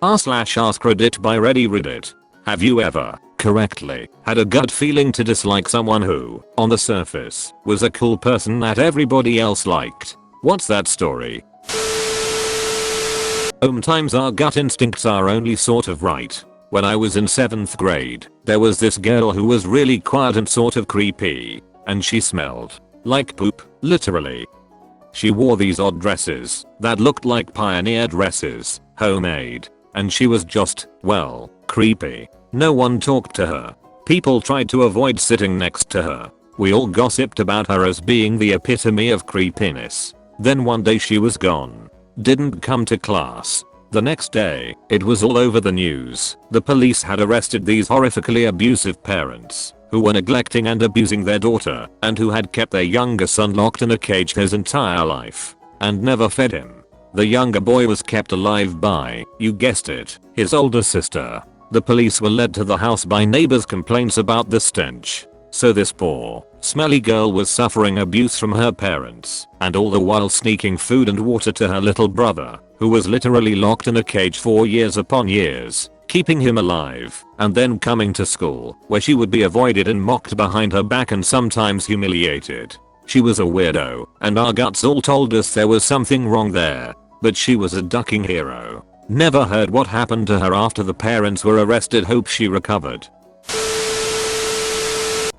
r/AskReddit by Reddit. Have you ever, correctly, had a gut feeling to dislike someone who, on the surface, was a cool person that everybody else liked? What's that story? Sometimes our gut instincts are only sort of right. When I was in 7th grade, there was this girl who was really quiet and sort of creepy. And she smelled like poop, literally. She wore these odd dresses that looked like pioneer dresses, homemade. And she was just, well, creepy. No one talked to her. People tried to avoid sitting next to her. We all gossiped about her as being the epitome of creepiness. Then one day she was gone. Didn't come to class. The next day, it was all over the news. The police had arrested these horrifically abusive parents who were neglecting and abusing their daughter and who had kept their younger son locked in a cage his entire life and never fed him. The younger boy was kept alive by, you guessed it, his older sister. The police were led to the house by neighbors' complaints about the stench. So this poor, smelly girl was suffering abuse from her parents and all the while sneaking food and water to her little brother, who was literally locked in a cage for years upon years, keeping him alive, and then coming to school, where she would be avoided and mocked behind her back and sometimes humiliated. She was a weirdo, and our guts all told us there was something wrong there. But she was a ducking hero. Never heard what happened to her after the parents were arrested. Hope she recovered.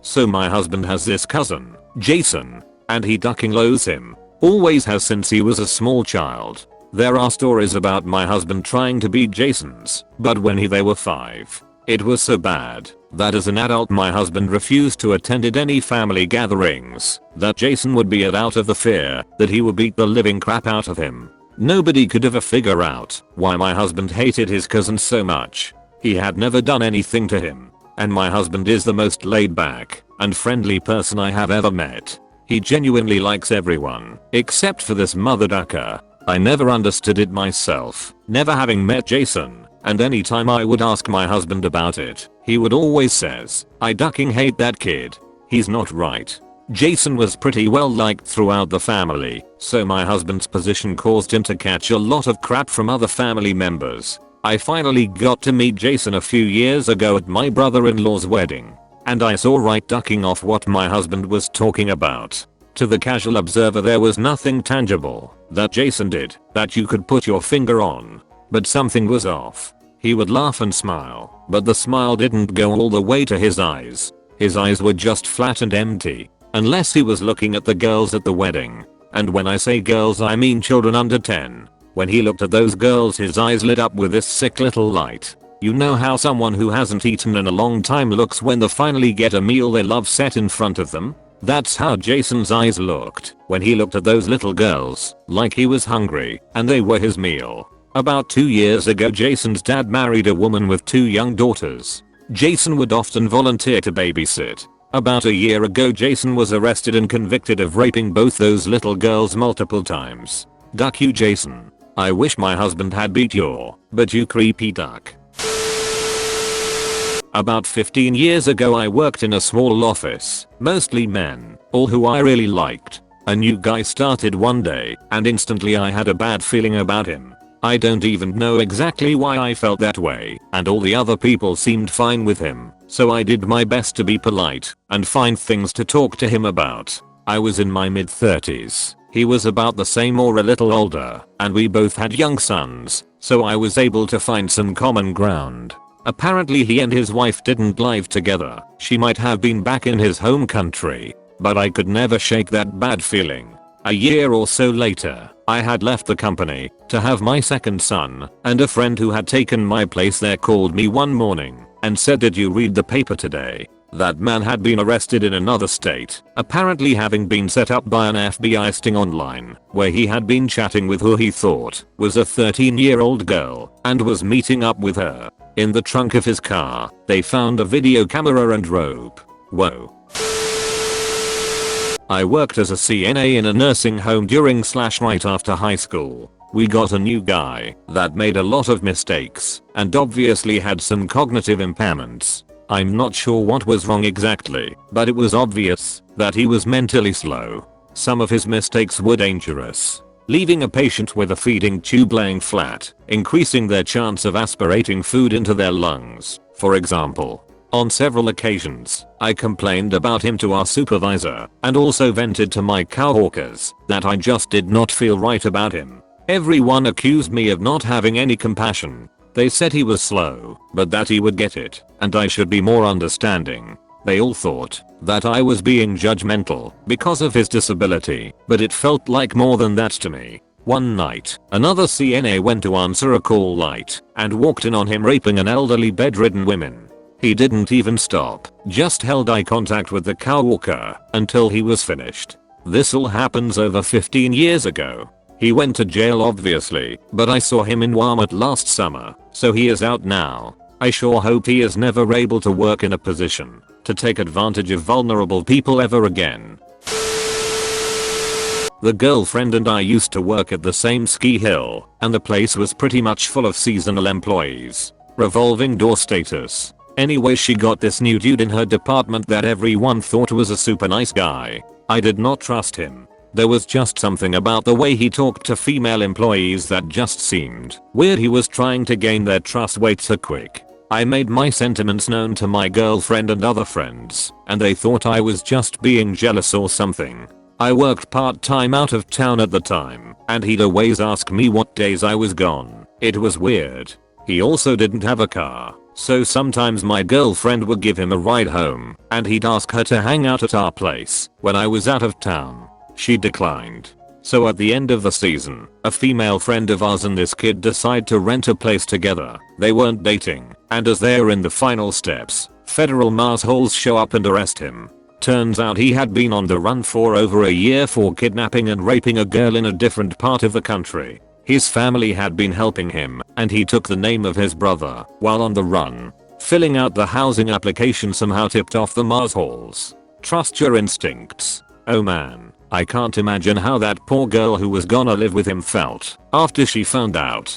So my husband has this cousin, Jason, and he ducking loathes him. Always has since he was a small child. There are stories about my husband trying to beat Jason's, but when they were 5, it was so bad that as an adult my husband refused to attend any family gatherings that Jason would be at out of the fear that he would beat the living crap out of him. Nobody could ever figure out why my husband hated his cousin so much. He had never done anything to him. And my husband is the most laid back and friendly person I have ever met. He genuinely likes everyone, except for this mother ducker. I never understood it myself, never having met Jason, and anytime I would ask my husband about it, he would always says, I ducking hate that kid. He's not right. Jason was pretty well liked throughout the family, so my husband's position caused him to catch a lot of crap from other family members. I finally got to meet Jason a few years ago at my brother-in-law's wedding, and I saw right ducking off what my husband was talking about. To the casual observer there was nothing tangible that Jason did that you could put your finger on, but something was off. He would laugh and smile, but the smile didn't go all the way to his eyes. His eyes were just flat and empty, unless he was looking at the girls at the wedding. And when I say girls I mean children under 10. When he looked at those girls his eyes lit up with this sick little light. You know how someone who hasn't eaten in a long time looks when they finally get a meal they love set in front of them? That's how Jason's eyes looked when he looked at those little girls, like he was hungry and they were his meal. About 2 years ago Jason's dad married a woman with 2 young daughters. Jason would often volunteer to babysit. About a year ago Jason was arrested and convicted of raping both those little girls multiple times. Duck you Jason. I wish my husband had beat but you creepy duck. About 15 years ago I worked in a small office, mostly men, all who I really liked. A new guy started one day, and instantly I had a bad feeling about him. I don't even know exactly why I felt that way, and all the other people seemed fine with him, so I did my best to be polite and find things to talk to him about. I was in my mid-30s. He was about the same or a little older, and we both had young sons, so I was able to find some common ground. Apparently he and his wife didn't live together. She might have been back in his home country, but I could never shake that bad feeling. A year or so later, I had left the company to have my second son, and a friend who had taken my place there called me one morning and said, did you read the paper today? That man had been arrested in another state, apparently having been set up by an FBI sting online, where he had been chatting with who he thought was a 13-year-old girl and was meeting up with her. In the trunk of his car, they found a video camera and rope. Whoa. I worked as a CNA in a nursing home during/right after high school. We got a new guy that made a lot of mistakes and obviously had some cognitive impairments. I'm not sure what was wrong exactly, but it was obvious that he was mentally slow. Some of his mistakes were dangerous. leaving a patient with a feeding tube laying flat, increasing their chance of aspirating food into their lungs, for example. On several occasions, I complained about him to our supervisor and also vented to my coworkers that I just did not feel right about him. Everyone accused me of not having any compassion. They said he was slow, but that he would get it, and I should be more understanding. They all thought that I was being judgmental because of his disability, but it felt like more than that to me. One night, another CNA went to answer a call light and walked in on him raping an elderly bedridden woman. He didn't even stop, just held eye contact with the coworker until he was finished. This all happens over 15 years ago. He went to jail obviously, but I saw him in Walmart last summer, so he is out now. I sure hope he is never able to work in a position to take advantage of vulnerable people ever again. The girlfriend and I used to work at the same ski hill, and the place was pretty much full of seasonal employees. Revolving door status. Anyway, she got this new dude in her department that everyone thought was a super nice guy. I did not trust him. There was just something about the way he talked to female employees that just seemed weird. He was trying to gain their trust way too quick. I made my sentiments known to my girlfriend and other friends, and they thought I was just being jealous or something. I worked part-time out of town at the time, and he'd always ask me what days I was gone. It was weird. He also didn't have a car, so sometimes my girlfriend would give him a ride home, and he'd ask her to hang out at our place when I was out of town. She declined. So at the end of the season, a female friend of ours and this kid decide to rent a place together. They weren't dating, and as they're in the final steps, federal marshals show up and arrest him. Turns out he had been on the run for over a year for kidnapping and raping a girl in a different part of the country. His family had been helping him, and he took the name of his brother while on the run. Filling out the housing application somehow tipped off the marshals. Trust your instincts. Oh man. I can't imagine how that poor girl who was gonna live with him felt after she found out.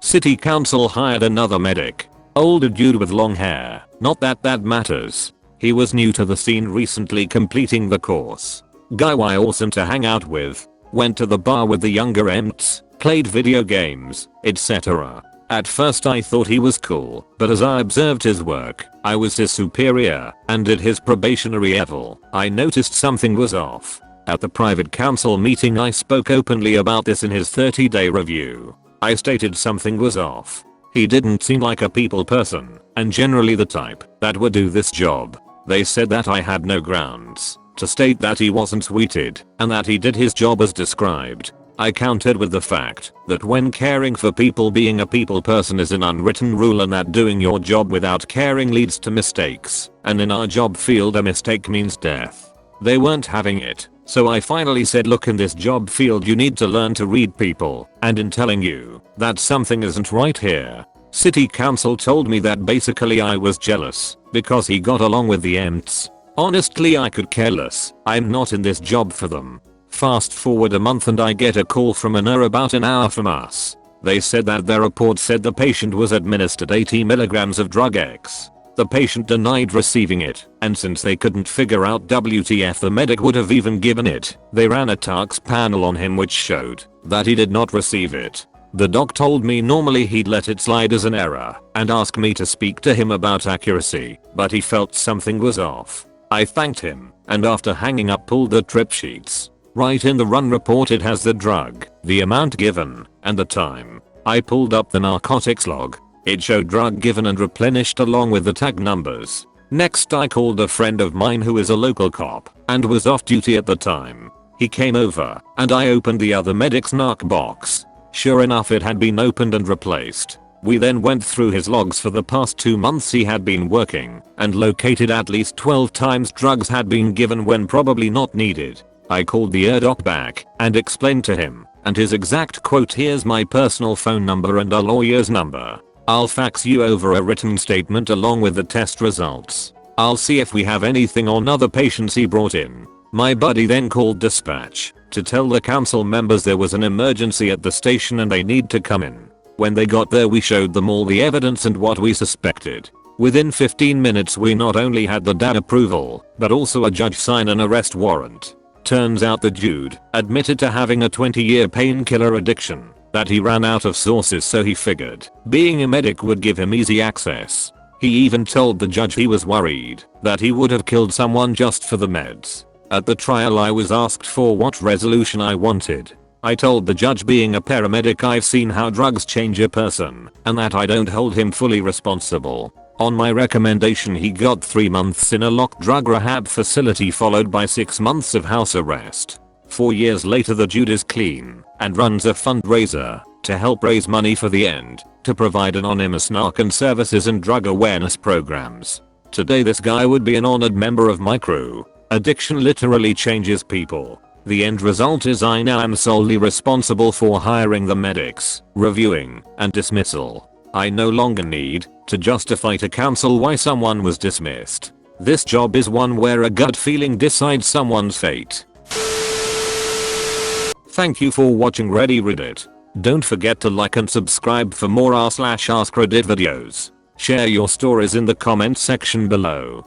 City council hired another medic. Older dude with long hair. Not that that matters. He was new to the scene, recently completing the course. Guy awesome to hang out with. Went to the bar with the younger EmKays. Played video games, etc. At first I thought he was cool, but as I observed his work, I was his superior, and at his probationary level, I noticed something was off. At the private council meeting I spoke openly about this in his 30-day review. I stated something was off. He didn't seem like a people person, and generally the type that would do this job. They said that I had no grounds to state that he wasn't sweeted, and that he did his job as described. I countered with the fact that when caring for people, being a people person is an unwritten rule, and that doing your job without caring leads to mistakes, and in our job field a mistake means death. They weren't having it, so I finally said, look, in this job field you need to learn to read people, and in telling you that something isn't right here. City council told me that basically I was jealous because he got along with the EmKays. Honestly, I could care less. I'm not in this job for them. Fast forward a month and I get a call from a nurse about an hour from us. They said that their report said the patient was administered 80 milligrams of drug X. The patient denied receiving it, and since they couldn't figure out WTF the medic would have even given it, they ran a tax panel on him which showed that he did not receive it. The doc told me normally he'd let it slide as an error and ask me to speak to him about accuracy, but he felt something was off. I thanked him, and after hanging up pulled the trip sheets. Right in the run report it has the drug, the amount given, and the time. I pulled up the narcotics log. It showed drug given and replenished along with the tag numbers. Next I called a friend of mine who is a local cop and was off duty at the time. He came over and I opened the other medic's narc box. Sure enough, it had been opened and replaced. We then went through his logs for the past 2 months he had been working and located at least 12 times drugs had been given when probably not needed. I called the doc back and explained to him, and his exact quote, here's my personal phone number and a lawyer's number. I'll fax you over a written statement along with the test results. I'll see if we have anything on other patients he brought in. My buddy then called dispatch to tell the council members there was an emergency at the station and they need to come in. When they got there we showed them all the evidence and what we suspected. Within 15 minutes we not only had the DA approval, but also a judge sign an arrest warrant. Turns out the dude admitted to having a 20-year painkiller addiction that he ran out of sources, so he figured being a medic would give him easy access. He even told the judge he was worried that he would have killed someone just for the meds. At the trial I was asked for what resolution I wanted. I told the judge, being a paramedic I've seen how drugs change a person and that I don't hold him fully responsible. On my recommendation he got 3 months in a locked drug rehab facility followed by 6 months of house arrest. 4 years later the dude is clean and runs a fundraiser to help raise money for the end to provide anonymous narcan services and drug awareness programs. Today this guy would be an honored member of my crew. Addiction literally changes people. The end result is I now am solely responsible for hiring the medics, reviewing, and dismissal. I no longer need to justify to counsel why someone was dismissed. This job is one where a gut feeling decides someone's fate. Thank you for watching Reddit. Don't forget to like and subscribe for more r/AskReddit videos. Share your stories in the comments section below.